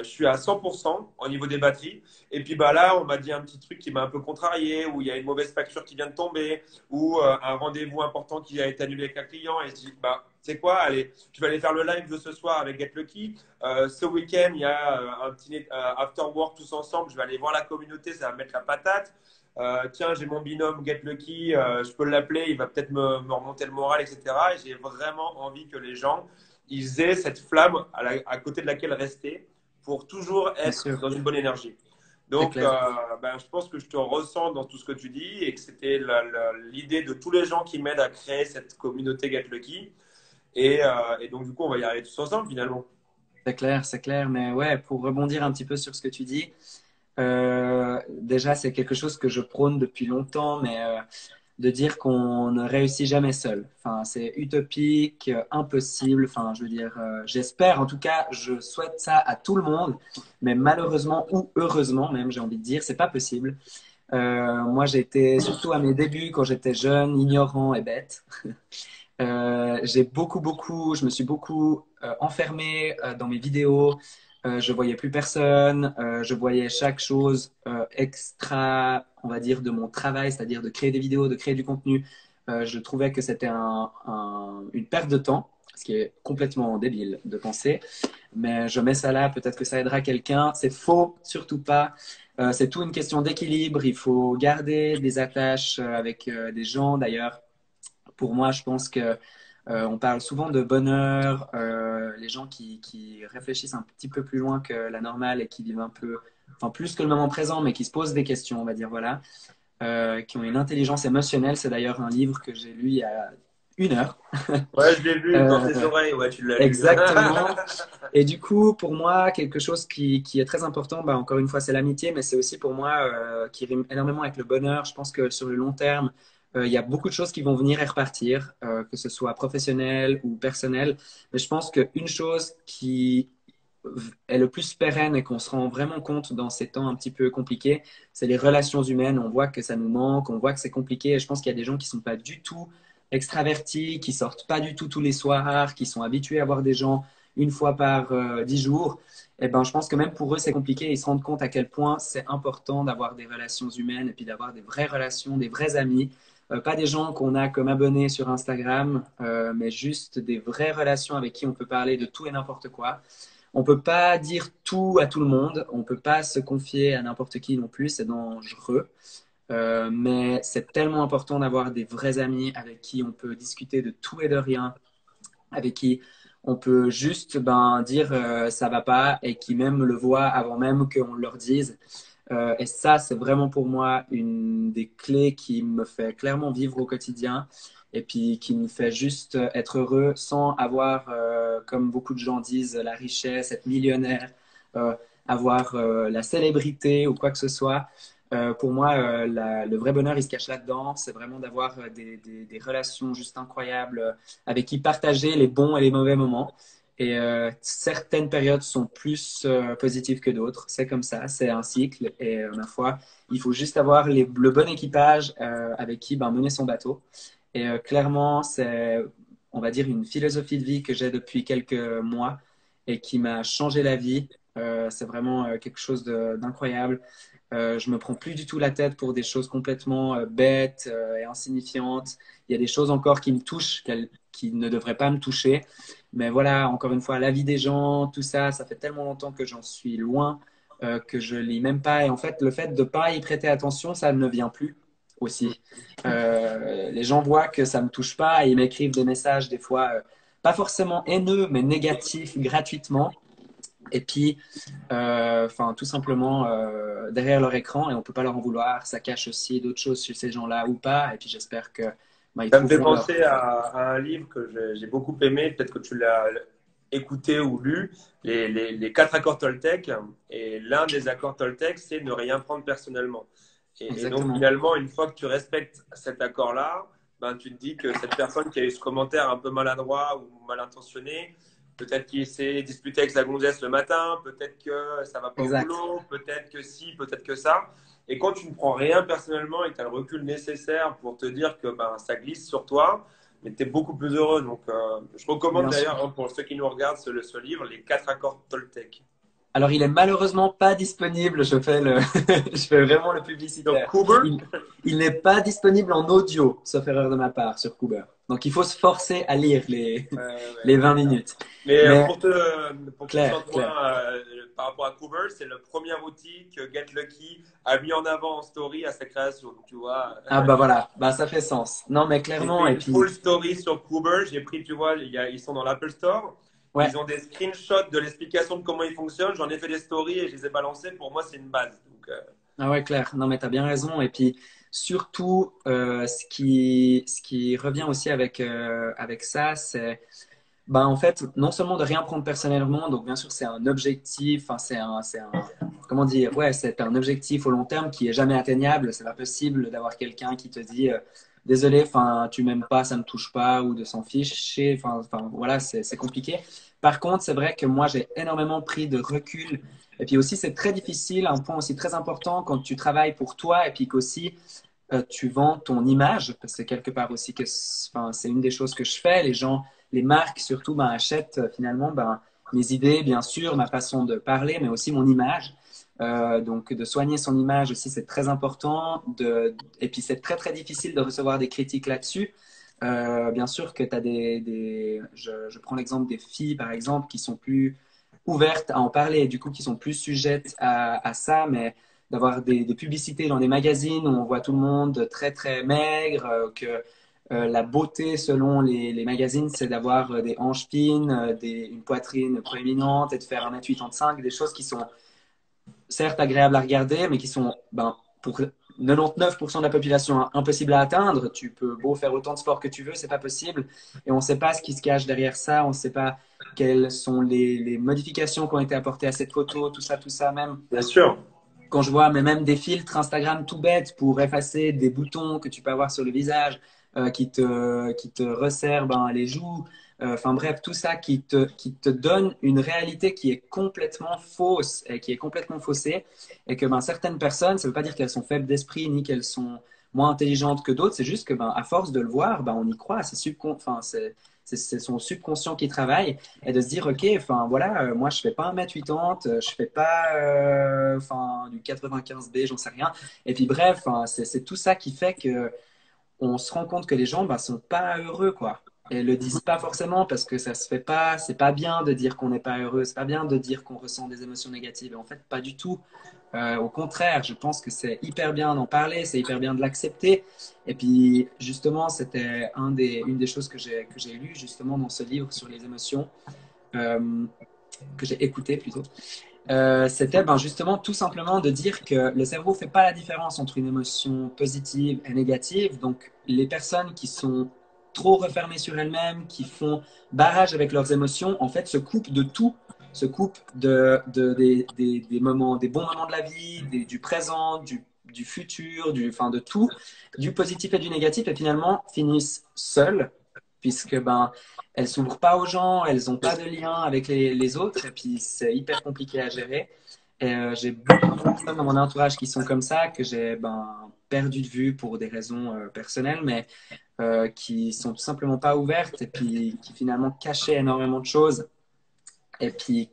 S1: je suis à 100% au niveau des batteries. Et puis bah, là, on m'a dit un petit truc qui m'a un peu contrarié, où il y a une mauvaise facture qui vient de tomber, ou un rendez-vous important qui a été annulé avec un client. Et je dis, bah, c'est quoi, allez, je vais aller faire le live de ce soir avec Get Lucky. Ce week-end, il y a un petit after work tous ensemble. Je vais aller voir la communauté, ça va mettre la patate. Tiens, j'ai mon binôme Get Lucky, je peux l'appeler, il va peut-être me remonter le moral, etc. Et j'ai vraiment envie que les gens ils aient cette flamme à côté de laquelle rester pour toujours
S2: bien
S1: être
S2: sûr,
S1: dans une bonne énergie.
S2: c'est
S1: Donc,
S2: clair.
S1: ben, je pense que je te ressens dans tout ce que tu dis et que c'était l'idée de tous les gens qui m'aident à créer cette communauté Get Lucky. Et donc, du coup, on va y arriver tous ensemble finalement.
S2: C'est clair. Mais ouais, pour rebondir un petit peu sur ce que tu dis, déjà, c'est quelque chose que je prône depuis longtemps, mais de dire qu'on ne réussit jamais seul. Enfin, c'est utopique, impossible. Enfin, je veux dire, j'espère, en tout cas, je souhaite ça à tout le monde, mais malheureusement ou heureusement, même, j'ai envie de dire, c'est pas possible. Moi, j'étais surtout à mes débuts, quand j'étais jeune, ignorant et bête. Je me suis beaucoup enfermé dans mes vidéos. Je voyais plus personne. Je voyais chaque chose extra, on va dire, de mon travail, c'est-à-dire de créer des vidéos, de créer du contenu. Je trouvais que c'était une perte de temps, ce qui est complètement débile de penser. Mais je mets ça là, peut-être que ça aidera quelqu'un. C'est faux, surtout pas. C'est tout une question d'équilibre. Il faut garder des attaches avec des gens. D'ailleurs, pour moi, je pense que on parle souvent de bonheur, les gens qui réfléchissent un petit peu plus loin que la normale et qui vivent un peu, enfin plus que le moment présent, mais qui se posent des questions, on va dire, voilà, qui ont une intelligence émotionnelle. C'est d'ailleurs un livre que j'ai lu il y a 1 heure.
S1: Ouais, je l'ai vu dans tes
S2: Euh,
S1: oreilles. Ouais, tu l'as lu.
S2: exactement. Et du coup, pour moi, quelque chose qui est très important, bah, encore une fois, c'est l'amitié, mais c'est aussi pour moi qui rime énormément avec le bonheur. Je pense que sur le long terme, il y a beaucoup de choses qui vont venir et repartir, que ce soit professionnel ou personnel. Mais je pense qu'une chose qui est le plus pérenne et qu'on se rend vraiment compte dans ces temps un petit peu compliqués, c'est les relations humaines. On voit que ça nous manque, on voit que c'est compliqué. Et je pense qu'il y a des gens qui sont pas du tout extravertis, qui sortent pas du tout tous les soirs, qui sont habitués à voir des gens une fois par 10 jours. Et ben, je pense que même pour eux, c'est compliqué. Ils se rendent compte à quel point c'est important d'avoir des relations humaines et puis d'avoir des vraies relations, des vrais amis. Pas des gens qu'on a comme abonnés sur Instagram, mais juste des vraies relations avec qui on peut parler de tout et n'importe quoi. On peut pas dire tout à tout le monde, on peut pas se confier à n'importe qui non plus, c'est dangereux. Mais c'est tellement important d'avoir des vrais amis avec qui on peut discuter de tout et de rien, avec qui on peut juste dire ça va pas et qui même le voient avant même qu'on leur dise. Et ça, c'est vraiment pour moi une des clés qui me fait clairement vivre au quotidien et puis qui me fait juste être heureux sans avoir, comme beaucoup de gens disent, la richesse, être millionnaire, euh, avoir la célébrité ou quoi que ce soit. Pour moi, le vrai bonheur, il se cache là-dedans. C'est vraiment d'avoir des relations juste incroyables avec qui partager les bons et les mauvais moments. Et certaines périodes sont plus positives que d'autres. C'est comme ça, c'est un cycle. Et ma foi, il faut juste avoir le bon équipage avec qui mener son bateau. Et clairement, c'est, on va dire, une philosophie de vie que j'ai depuis quelques mois et qui m'a changé la vie. C'est vraiment quelque chose d'incroyable. Je me prends plus du tout la tête pour des choses complètement bêtes et insignifiantes. Il y a des choses encore qui me touchent, qui ne devraient pas me toucher. Mais voilà, encore une fois, la vie des gens, tout ça, ça fait tellement longtemps que j'en suis loin que je lis même pas. Et en fait, le fait de pas y prêter attention, ça ne vient plus aussi. Les gens voient que ça me touche pas et ils m'écrivent des messages des fois pas forcément haineux, mais négatifs gratuitement. Et puis, enfin, tout simplement derrière leur écran, et on peut pas leur en vouloir. Ça cache aussi d'autres choses chez ces gens-là ou pas. Et puis, j'espère que ils
S1: Ça me fait
S2: trouveront leur.
S1: penser à un livre que j'ai beaucoup aimé, peut-être que tu l'as écouté ou lu, les 4 accords Toltec. Et l'un des accords Toltec, c'est ne rien prendre personnellement. Et donc
S2: Exactement.
S1: finalement, une fois que tu respectes cet accord-là, ben, tu te dis que cette personne qui a eu ce commentaire un peu maladroit ou mal intentionné, peut-être qu'il s'est disputé avec sa gonzesse le matin, peut-être que ça va pas au
S2: Exact.
S1: boulot, peut-être que si, peut-être que ça. Et quand tu ne prends rien personnellement et que tu as le recul nécessaire pour te dire que ben, ça glisse sur toi, mais tu es beaucoup plus heureux. Donc, je recommande
S2: Bien sûr.
S1: d'ailleurs, hein, pour ceux qui nous regardent, ce livre, Les 4 accords Toltec.
S2: Alors, il est malheureusement pas disponible. Je fais je fais vraiment le
S1: Donc,
S2: publicitaire.
S1: Cooper.
S2: Il n'est pas disponible en audio, sauf erreur de ma part, sur Cooper. Donc, il faut se forcer à lire les
S1: Ouais.
S2: 20 minutes.
S1: Mais
S2: Mais
S1: pour que tu te
S2: clair,
S1: sentes
S2: clair.
S1: moins par rapport à Cooper, c'est le premier outil que Get Lucky a mis en avant en story à sa création. Donc, tu vois,
S2: Ah bah voilà, bah ça fait sens. Non mais
S1: j'ai
S2: clairement,
S1: fait
S2: et
S1: une
S2: puis
S1: full story sur Cooper. J'ai pris, tu vois, ils sont dans l'Apple Store.
S2: Ouais.
S1: Ils ont des screenshots de l'explication de comment ils fonctionnent. J'en ai fait des stories et je les ai balancés. Pour moi, c'est une base. Donc,
S2: Ah ouais, clair. Non, mais tu as bien raison. Et puis, surtout, ce qui revient aussi avec ça, c'est, ben, en fait, non seulement de rien prendre personnellement, donc bien sûr, c'est un objectif, enfin, comment dire, ouais, c'est un objectif au long terme qui est jamais atteignable. C'est pas possible d'avoir quelqu'un qui te dit, désolé, enfin, tu m'aimes pas, ça me touche pas, ou de s'en ficher. Enfin, voilà, c'est compliqué. Par contre, c'est vrai que moi, j'ai énormément pris de recul. Et puis aussi, c'est très difficile, un point aussi très important quand tu travailles pour toi et puis qu'aussi tu vends ton image, parce que quelque part aussi que enfin, c'est une des choses que je fais. Les gens, les marques surtout, ben, achètent finalement ben, mes idées, bien sûr, ma façon de parler, mais aussi mon image. Donc de soigner son image aussi, c'est très important. Et puis c'est très très difficile de recevoir des critiques là-dessus. Bien sûr que tu as je prends l'exemple des filles, par exemple, qui sont plus ouvertes à en parler et du coup qui sont plus sujettes à ça, mais d'avoir des publicités dans des magazines où on voit tout le monde très très maigre, que la beauté selon les magazines, c'est d'avoir des hanches fines, une poitrine proéminente et de faire 1,85 m, des choses qui sont certes agréables à regarder, mais qui sont, ben, pour 99% de la population, impossibles à atteindre. Tu peux beau faire autant de sport que tu veux, c'est pas possible. Et on ne sait pas ce qui se cache derrière ça, on ne sait pas quelles sont les modifications qui ont été apportées à cette photo, tout ça même
S1: bien sûr.
S2: quand je vois mais même des filtres Instagram tout bêtes pour effacer des boutons que tu peux avoir sur le visage qui te resserrent ben, les joues, enfin bref, tout ça qui te donne une réalité qui est complètement fausse et qui est complètement faussée et que ben, certaines personnes, ça ne veut pas dire qu'elles sont faibles d'esprit ni qu'elles sont moins intelligentes que d'autres, c'est juste que ben, à force de le voir, ben, on y croit, enfin, c'est son subconscient qui travaille et de se dire, OK, enfin voilà, moi je fais pas 1,80 m, je fais pas enfin, du 95 B, j'en sais rien. Et puis bref, hein, c'est tout ça qui fait que on se rend compte que les gens bah, sont pas heureux, quoi. Et le disent pas forcément parce que ça se fait pas, c'est pas bien de dire qu'on n'est pas heureux, c'est pas bien de dire qu'on ressent des émotions négatives. Et en fait, pas du tout. Au contraire, je pense que c'est hyper bien d'en parler, c'est hyper bien de l'accepter. Et puis, justement, c'était une des choses que j'ai lues justement dans ce livre sur les émotions, euh, que j'ai écouté plutôt. C'était ben, justement tout simplement de dire que le cerveau fait pas la différence entre une émotion positive et négative. Donc, les personnes qui sont trop refermées sur elles-mêmes, qui font barrage avec leurs émotions, en fait, se coupent de tout, se coupent des moments, des bons moments de la vie, du présent, du futur, enfin, de tout, du positif et du négatif, et finalement finissent seules, puisque ben, elles s'ouvrent pas aux gens, elles n'ont pas de lien avec les autres, et puis c'est hyper compliqué à gérer. Et j'ai beaucoup de personnes dans mon entourage qui sont comme ça, que j'ai ben, perdu de vue pour des raisons personnelles, mais qui sont tout simplement pas ouvertes, et puis qui finalement cachaient énormément de choses, et puis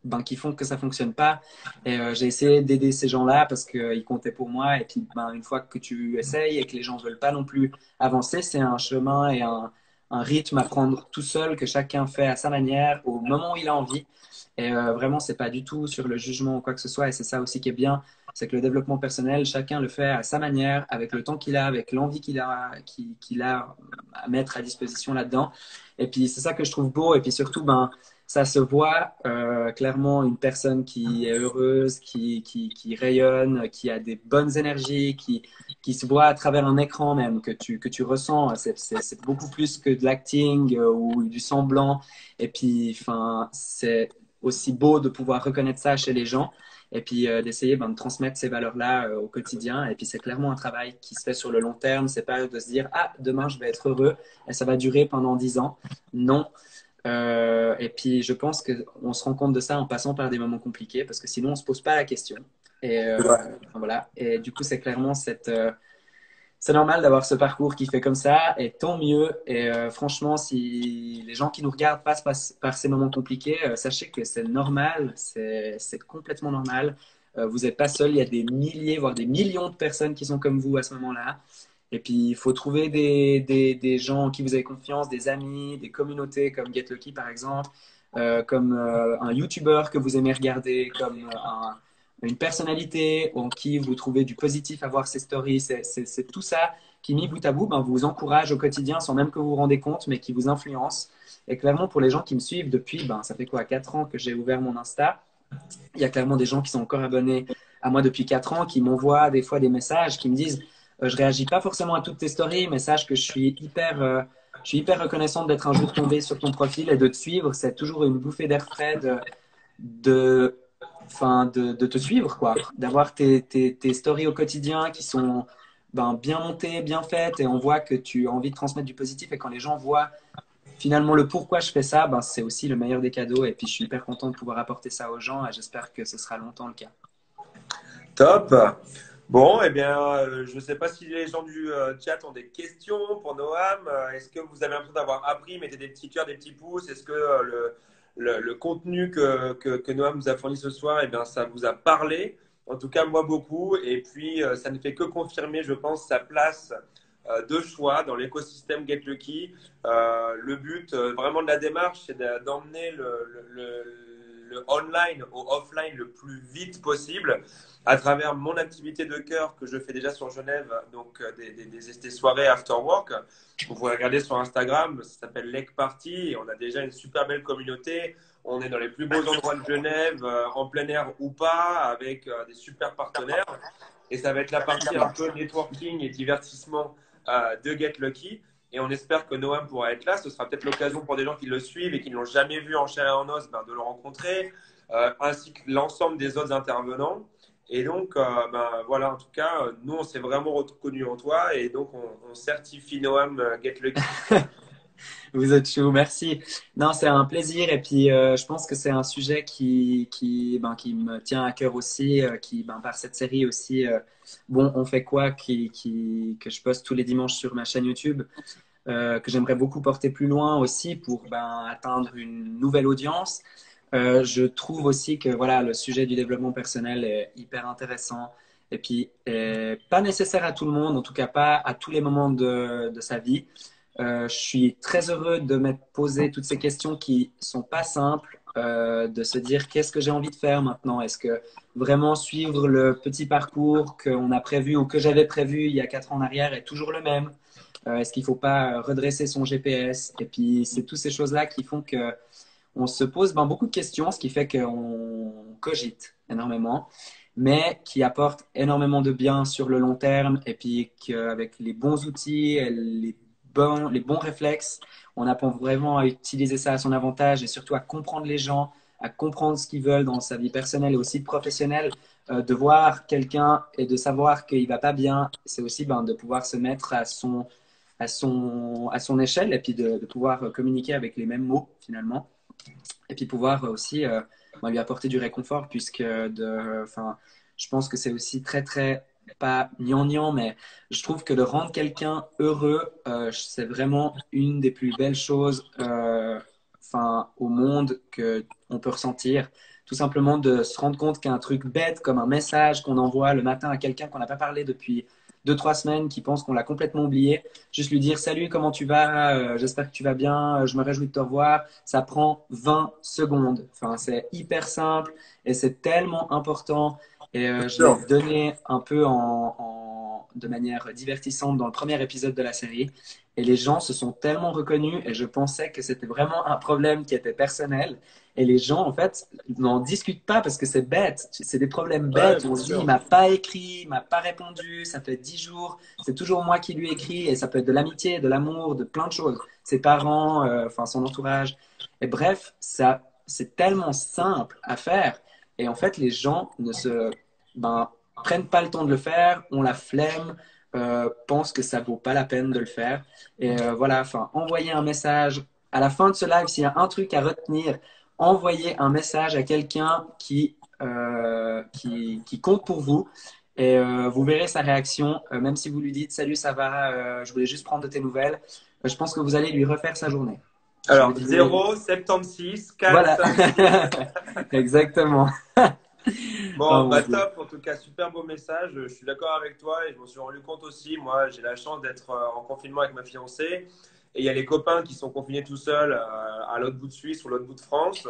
S2: ben, qui font que ça fonctionne pas. Et j'ai essayé d'aider ces gens-là parce qu'ils comptaient pour moi. Et puis, ben, une fois que tu essayes et que les gens veulent pas non plus avancer, c'est un chemin et un rythme à prendre tout seul que chacun fait à sa manière, au moment où il a envie. Et vraiment, c'est pas du tout sur le jugement ou quoi que ce soit. Et c'est ça aussi qui est bien, c'est que le développement personnel, chacun le fait à sa manière, avec le temps qu'il a, avec l'envie qu'il a à mettre à disposition là-dedans. Et puis, c'est ça que je trouve beau. Et puis surtout, ben, ça se voit clairement une personne qui est heureuse, qui rayonne, qui a des bonnes énergies, qui se voit à travers un écran même, que tu ressens. C'est beaucoup plus que de l'acting ou du semblant. Et puis, enfin, c'est aussi beau de pouvoir reconnaître ça chez les gens et puis d'essayer ben, de transmettre ces valeurs-là au quotidien. Et puis, c'est clairement un travail qui se fait sur le long terme. C'est pas de se dire, ah, demain, je vais être heureux et ça va durer pendant 10 ans. Non, et puis, je pense qu'on se rend compte de ça en passant par des moments compliqués, parce que sinon, on ne se pose pas la question. Et enfin, voilà. Et du coup, c'est clairement c'est normal d'avoir ce parcours qui fait comme ça, et tant mieux. Et franchement, si les gens qui nous regardent passent par ces moments compliqués, sachez que c'est normal, c'est complètement normal. Vous n'êtes pas seul, il y a des milliers, voire des millions de personnes qui sont comme vous à ce moment-là. Et puis, il faut trouver des gens en qui vous avez confiance, des amis, des communautés comme Get Lucky par exemple, comme un YouTuber que vous aimez regarder, comme une personnalité en qui vous trouvez du positif à voir ses stories. C'est tout ça qui, mis bout à bout, ben, vous encourage au quotidien sans même que vous vous rendez compte, mais qui vous influence. Et clairement, pour les gens qui me suivent depuis, ben, ça fait quoi, 4 ans que j'ai ouvert mon Insta. Il y a clairement des gens qui sont encore abonnés à moi depuis 4 ans, qui m'envoient des fois des messages, qui me disent je réagis pas forcément à toutes tes stories, mais sache que je suis hyper reconnaissante d'être un jour tombé sur ton profil et de te suivre. C'est toujours une bouffée d'air frais de, de te suivre, quoi. D'avoir tes stories au quotidien qui sont ben, bien montées, bien faites, et on voit que tu as envie de transmettre du positif. Et quand les gens voient finalement le pourquoi je fais ça, ben, c'est aussi le meilleur des cadeaux. Et puis je suis hyper content de pouvoir apporter ça aux gens et j'espère que ce sera longtemps le cas.
S1: Top. Bon, eh bien, je ne sais pas si les gens du chat ont des questions pour Noam. Est-ce que vous avez l'impression d'avoir appris? Mettez des petits cœurs, des petits pouces. Est-ce que le contenu que Noam nous a fourni ce soir, eh bien, ça vous a parlé? En tout cas, moi, beaucoup. Et puis, ça ne fait que confirmer, je pense, sa place de choix dans l'écosystème Get Lucky. Le but vraiment de la démarche, c'est d'emmener le online au offline le plus vite possible à travers mon activité de cœur que je fais déjà sur Genève, donc des soirées after work. Vous pouvez regarder sur Instagram, ça s'appelle Lake Party et on a déjà une super belle communauté. On est dans les plus beaux endroits de Genève, en plein air ou pas, avec des super partenaires. Et ça va être la partie un peu networking et divertissement de Get Lucky. Et on espère que Noam pourra être là. Ce sera peut-être l'occasion pour des gens qui le suivent et qui ne l'ont jamais vu en chair et en os ben, de le rencontrer, ainsi que l'ensemble des autres intervenants. Et donc, voilà, en tout cas, nous, on s'est vraiment reconnus en toi et donc on certifie Noam Get Lucky.
S2: Vous êtes chaud, merci. Non, c'est un plaisir et puis je pense que c'est un sujet qui me tient à cœur aussi, qui, ben, par cette série aussi, bon, on fait quoi, que je poste tous les dimanches sur ma chaîne YouTube, que j'aimerais beaucoup porter plus loin aussi pour ben, atteindre une nouvelle audience. Je trouve aussi que voilà, le sujet du développement personnel est hyper intéressant et puis pas nécessaire à tout le monde, en tout cas pas à tous les moments de sa vie. Je suis très heureux de m'être posé toutes ces questions qui sont pas simples, de se dire qu'est-ce que j'ai envie de faire maintenant? Est-ce que vraiment suivre le petit parcours qu'on a prévu ou que j'avais prévu il y a 4 ans en arrière est toujours le même? Est-ce qu'il ne faut pas redresser son GPS? Et puis, c'est toutes ces choses-là qui font que on se pose ben, beaucoup de questions, ce qui fait qu'on cogite énormément, mais qui apporte énormément de bien sur le long terme. Et puis qu'avec les bons outils, et les bons réflexes, on apprend vraiment à utiliser ça à son avantage et surtout à comprendre les gens, à comprendre ce qu'ils veulent dans sa vie personnelle et aussi professionnelle. De voir quelqu'un et de savoir qu'il va pas bien, c'est aussi ben, de pouvoir se mettre à son échelle et puis de pouvoir communiquer avec les mêmes mots finalement et puis pouvoir aussi lui apporter du réconfort puisque je pense que c'est aussi très très pas gnangnan mais je trouve que de rendre quelqu'un heureux c'est vraiment une des plus belles choses au monde que on peut ressentir, tout simplement de se rendre compte qu'un truc bête comme un message qu'on envoie le matin à quelqu'un qu'on n'a pas parlé depuis 2, 3 semaines, qui pense qu'on l'a complètement oublié, juste lui dire salut, comment tu vas, j'espère que tu vas bien, je me réjouis de te revoir, ça prend 20 secondes. Enfin, c'est hyper simple et c'est tellement important. Et je l'ai donné un peu de manière divertissante dans le premier épisode de la série. Et les gens se sont tellement reconnus et je pensais que c'était vraiment un problème qui était personnel. Et les gens, en fait, n'en discutent pas parce que c'est bête. C'est des problèmes
S1: Ouais,
S2: bêtes.
S1: bien
S2: On se dit,
S1: sûr.
S2: il m'a pas écrit, il m'a pas répondu, ça fait 10 jours. C'est toujours moi qui lui écris et ça peut être de l'amitié, de l'amour, de plein de choses. Ses parents, son entourage. Et bref, ça, c'est tellement simple à faire. Et en fait, les gens ne se, ben, prennent pas le temps de le faire, ont la flemme, pensent que ça vaut pas la peine de le faire. Et voilà, envoyer un message à la fin de ce live, s'il y a un truc à retenir, envoyez un message à quelqu'un qui compte pour vous. Et vous verrez sa réaction, même si vous lui dites salut, ça va, je voulais juste prendre de tes nouvelles. Je pense que vous allez lui refaire sa journée. Je vous
S1: Alors,
S2: dis
S1: 076
S2: voilà,
S1: 456.
S2: exactement.
S1: Bon,
S2: Oh mon
S1: bah
S2: Dieu.
S1: top, en tout cas, super beau message. Je suis d'accord avec toi et je m'en suis rendu compte aussi. Moi, j'ai la chance d'être en confinement avec ma fiancée et il y a les copains qui sont confinés tout seuls à l'autre bout de Suisse ou l'autre bout de France.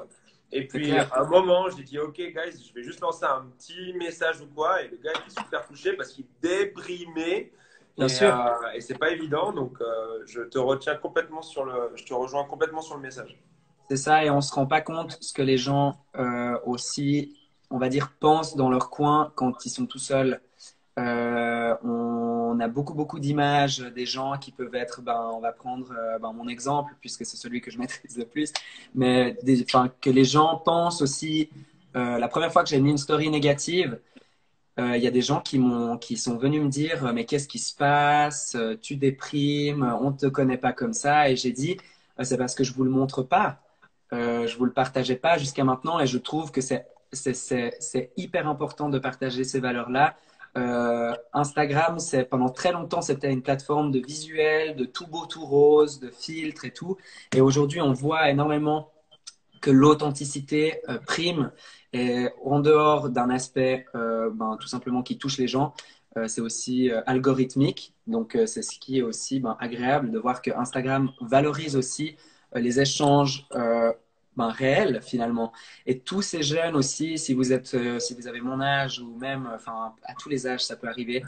S1: Et
S2: C'est
S1: puis,
S2: clair.
S1: à un moment, j'ai dit, OK, guys, je vais juste lancer un petit message ou quoi. Et le gars était super touché parce qu'il déprimait.
S2: Bien sûr.
S1: Et c'est pas évident, donc je te retiens complètement je te rejoins complètement sur le message.
S2: C'est ça, et on se rend pas compte ce que les gens aussi, on va dire, pensent dans leur coin quand ils sont tout seuls. On a beaucoup d'images des gens qui peuvent être, ben, on va prendre mon exemple puisque c'est celui que je maîtrise le plus, mais enfin, que les gens pensent aussi. La première fois que j'ai mis une story négative, il y a des gens qui sont venus me dire, mais qu'est-ce qui se passe? Tu déprimes, on te connaît pas comme ça. Et j'ai dit, c'est parce que je vous le montre pas. Je vous le partageais pas jusqu'à maintenant et je trouve que c'est hyper important de partager ces valeurs-là. Instagram, pendant très longtemps, c'était une plateforme de visuels, de tout beau, tout rose, de filtres et tout. Et aujourd'hui, on voit énormément que l'authenticité prime et en dehors d'un aspect tout simplement qui touche les gens, c'est aussi algorithmique. Donc, c'est ce qui est aussi agréable de voir que Instagram valorise aussi les échanges réels finalement. Et tous ces jeunes aussi, si vous avez mon âge ou même, enfin, à tous les âges, ça peut arriver.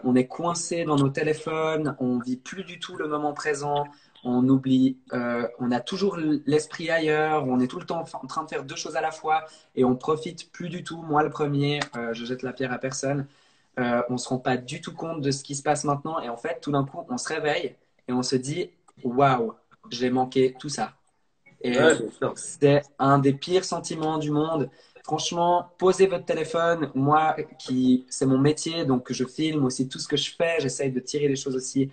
S2: On est coincé dans nos téléphones, on vit plus du tout le moment présent, on oublie, on a toujours l'esprit ailleurs, on est tout le temps en train de faire deux choses à la fois et on profite plus du tout. Moi, le premier, je jette la pierre à personne. On se rend pas du tout compte de ce qui se passe maintenant et en fait, tout d'un coup, on se réveille et on se dit, waouh, j'ai manqué tout ça. Et
S1: Ouais, bien sûr.
S2: c'est un des pires sentiments du monde. Franchement, posez votre téléphone. Moi, c'est mon métier, donc je filme aussi tout ce que je fais. J'essaye de tirer des choses aussi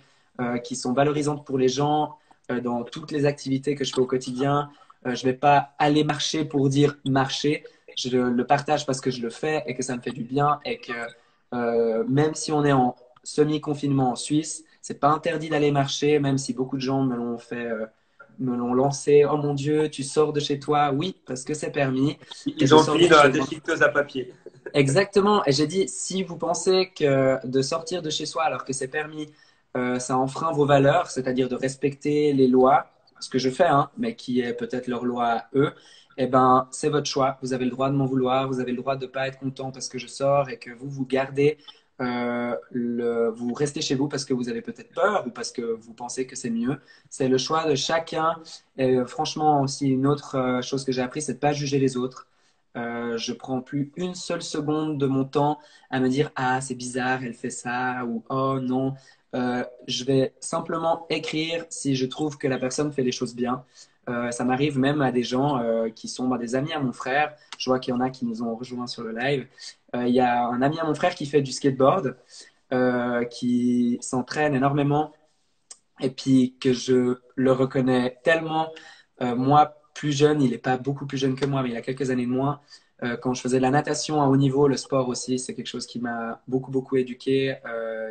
S2: qui sont valorisantes pour les gens dans toutes les activités que je fais au quotidien. Je vais pas aller marcher pour dire marcher. Je le partage parce que je le fais et que ça me fait du bien et que même si on est en semi-confinement en Suisse, c'est pas interdit d'aller marcher, même si beaucoup de gens me l'ont fait. Me l'ont lancé. Oh mon Dieu, tu sors de chez toi. Oui, parce que c'est permis. Et
S1: Ils
S2: je
S1: ont
S2: sors de
S1: fini dans la
S2: chez moi.
S1: déchiqueteuse à papier.
S2: Exactement. Et j'ai dit, si vous pensez que de sortir de chez soi alors que c'est permis, ça enfreint vos valeurs, c'est-à-dire de respecter les lois, ce que je fais, hein, mais qui est peut-être leur loi à eux, eh ben, c'est votre choix. Vous avez le droit de m'en vouloir. Vous avez le droit de ne pas être content parce que je sors et que vous gardez, vous restez chez vous parce que vous avez peut-être peur ou parce que vous pensez que c'est mieux. C'est le choix de chacun. Et franchement, aussi, une autre chose que j'ai appris, c'est de ne pas juger les autres. Je prends plus une seule seconde de mon temps à me dire ah c'est bizarre elle fait ça ou oh non. Je vais simplement écrire si je trouve que la personne fait les choses bien. Ça m'arrive même à des gens qui sont des amis à mon frère. Je vois qu'il y en a qui nous ont rejoints sur le live. Il y a un ami à mon frère qui fait du skateboard, qui s'entraîne énormément et puis que je le reconnais tellement. Moi, plus jeune, il n'est pas beaucoup plus jeune que moi, mais il a quelques années de moins. Quand je faisais de la natation à haut niveau, le sport aussi, c'est quelque chose qui m'a beaucoup éduqué,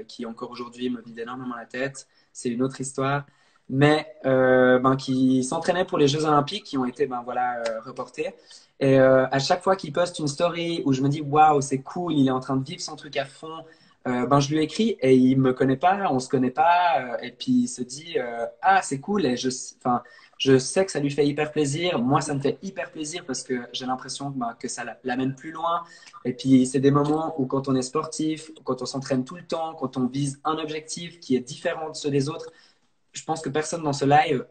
S2: qui encore aujourd'hui me vide énormément la tête. C'est une autre histoire. Mais qui s'entraînait pour les Jeux Olympiques qui ont été reportés. Et à chaque fois qu'il poste une story où je me dis waouh, c'est cool, il est en train de vivre son truc à fond, je lui écris et il me connaît pas, on se connaît pas, et puis il se dit ah c'est cool et enfin je sais que ça lui fait hyper plaisir. Moi ça me fait hyper plaisir parce que j'ai l'impression que ça l'amène plus loin. Et puis c'est des moments où quand on est sportif, quand on s'entraîne tout le temps, quand on vise un objectif qui est différent de ceux des autres, je pense que personne dans ce live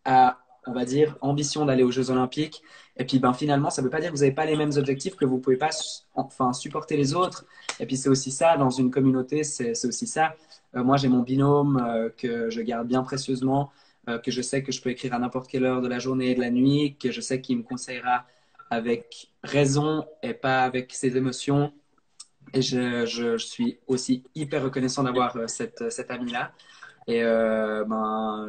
S2: a, on va dire, ambition d'aller aux Jeux Olympiques. Et puis, finalement, ça ne veut pas dire que vous n'avez pas les mêmes objectifs, que vous ne pouvez pas enfin, supporter les autres. Et puis, c'est aussi ça, dans une communauté, c'est aussi ça. Moi, j'ai mon binôme que je garde bien précieusement, que je sais que je peux écrire à n'importe quelle heure de la journée et de la nuit, que je sais qu'il me conseillera avec raison et pas avec ses émotions. Et je suis aussi hyper reconnaissant d'avoir cette amie-là. Et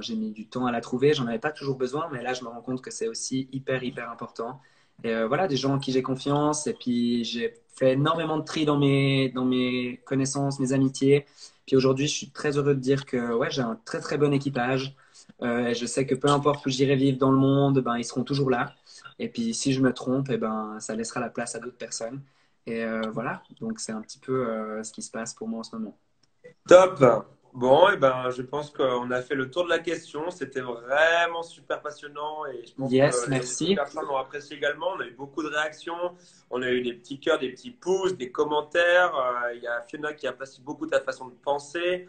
S2: j'ai mis du temps à la trouver. J'en avais pas toujours besoin, mais là, je me rends compte que c'est aussi hyper important. Et voilà, des gens en qui j'ai confiance. Et puis, j'ai fait énormément de tri dans mes connaissances, mes amitiés. Puis aujourd'hui, je suis très heureux de dire que ouais, j'ai un très bon équipage. Et je sais que peu importe où j'irai vivre dans le monde, ils seront toujours là. Et puis, si je me trompe, ça laissera la place à d'autres personnes. Et voilà, donc c'est un petit peu ce qui se passe pour moi en ce moment.
S1: Top. Bon, et ben, je pense qu'on a fait le tour de la question. C'était vraiment super passionnant et je pense que
S2: Yes,
S1: les
S2: merci.
S1: personnes ont apprécié également. On a eu beaucoup de réactions. On a eu des petits cœurs, des petits pouces, des commentaires. Il y a Fiona qui apprécie beaucoup ta façon de penser.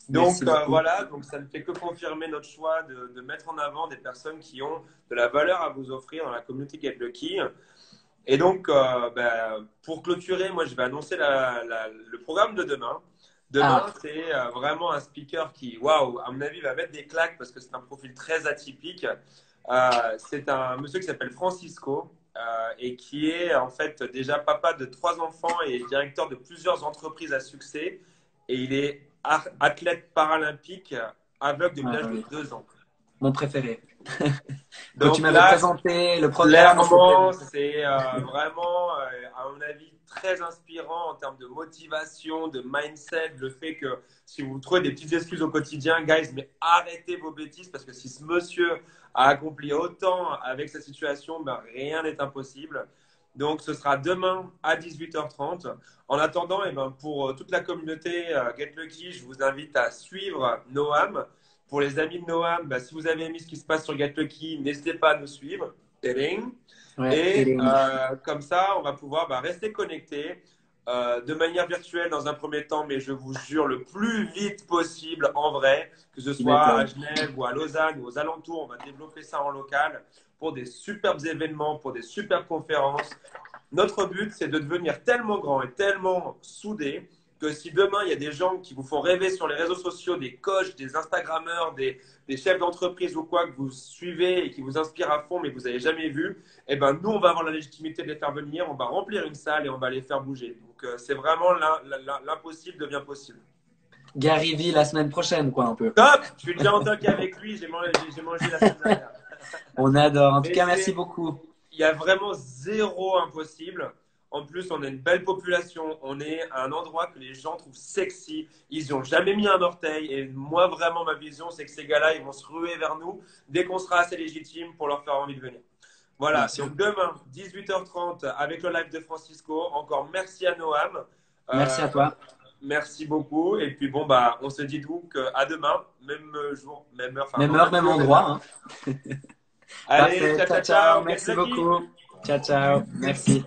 S1: Donc
S2: Merci beaucoup.
S1: voilà, donc ça ne fait que confirmer notre choix de mettre en avant des personnes qui ont de la valeur à vous offrir dans la communauté Get Lucky. Et donc, pour clôturer, moi, je vais annoncer le programme de demain. Demain,
S2: Ah,
S1: c'est vraiment un speaker qui, waouh, à mon avis, va mettre des claques parce que c'est un profil très atypique. C'est un monsieur qui s'appelle Francisco et qui est en fait déjà papa de 3 enfants et directeur de plusieurs entreprises à succès. Et il est athlète paralympique aveugle depuis
S2: ah
S1: l'âge de
S2: oui,
S1: 2 ans.
S2: mon préféré. Quand tu
S1: Donc
S2: m'avais
S1: là,
S2: présenté le programme, c'était
S1: clairement,
S2: mon préféré.
S1: c'est vraiment, à mon avis, très inspirant en termes de motivation, de mindset. Le fait que si vous trouvez des petites excuses au quotidien, guys, mais arrêtez vos bêtises parce que si ce monsieur a accompli autant avec sa situation, ben, rien n'est impossible. Donc, ce sera demain à 18h30. En attendant, eh ben, pour toute la communauté Get Lucky, je vous invite à suivre Noam. Pour les amis de Noam, bah, si vous avez aimé ce qui se passe sur Get Lucky, n'hésitez pas à nous suivre. Tading.
S2: Ouais,
S1: Et
S2: tadam.
S1: comme ça, on va pouvoir rester connectés de manière virtuelle dans un premier temps, mais je vous jure le plus vite possible en vrai, que ce
S2: Tu
S1: soit à
S2: m'étonnes.
S1: Genève ou à Lausanne ou aux alentours, on va développer ça en local pour des superbes événements, pour des superbes conférences. Notre but, c'est de devenir tellement grand et tellement soudé que si demain, il y a des gens qui vous font rêver sur les réseaux sociaux, des coachs, des Instagrammeurs, des chefs d'entreprise ou quoi, que vous suivez et qui vous inspirent à fond, mais que vous n'avez jamais vu, eh ben, nous, on va avoir la légitimité de les faire venir, on va remplir une salle et on va les faire bouger. Donc, c'est vraiment l'impossible devient possible.
S2: Gary Vee la semaine prochaine, quoi, un peu.
S1: Top! Je suis déjà en talk avec lui, j'ai mangé la semaine dernière.
S2: On adore. En tout
S1: Mais
S2: cas, merci
S1: c'est
S2: beaucoup.
S1: il y a vraiment zéro impossible. En plus, on a une belle population. On est à un endroit que les gens trouvent sexy. Ils n'y ont jamais mis un orteil. Et moi, vraiment, ma vision, c'est que ces gars-là, ils vont se ruer vers nous dès qu'on sera assez légitime pour leur faire envie de venir.
S2: Bien
S1: Voilà.
S2: sûr.
S1: Donc, demain, 18h30, avec le live de Francisco. Encore merci à Noam.
S2: Merci
S1: Euh,
S2: à toi.
S1: merci beaucoup. Et puis, bon, bah, on se dit donc à demain, même jour, même heure, enfin,
S2: Même
S1: non,
S2: heure,
S1: même
S2: même
S1: lieu, même
S2: endroit,
S1: heure.
S2: hein.
S1: Allez,
S2: Parfait.
S1: ciao,
S2: Ciao,
S1: ciao,
S2: ciao.
S1: ciao. Get
S2: Merci
S1: lucky!
S2: beaucoup. Ciao, ciao. Merci.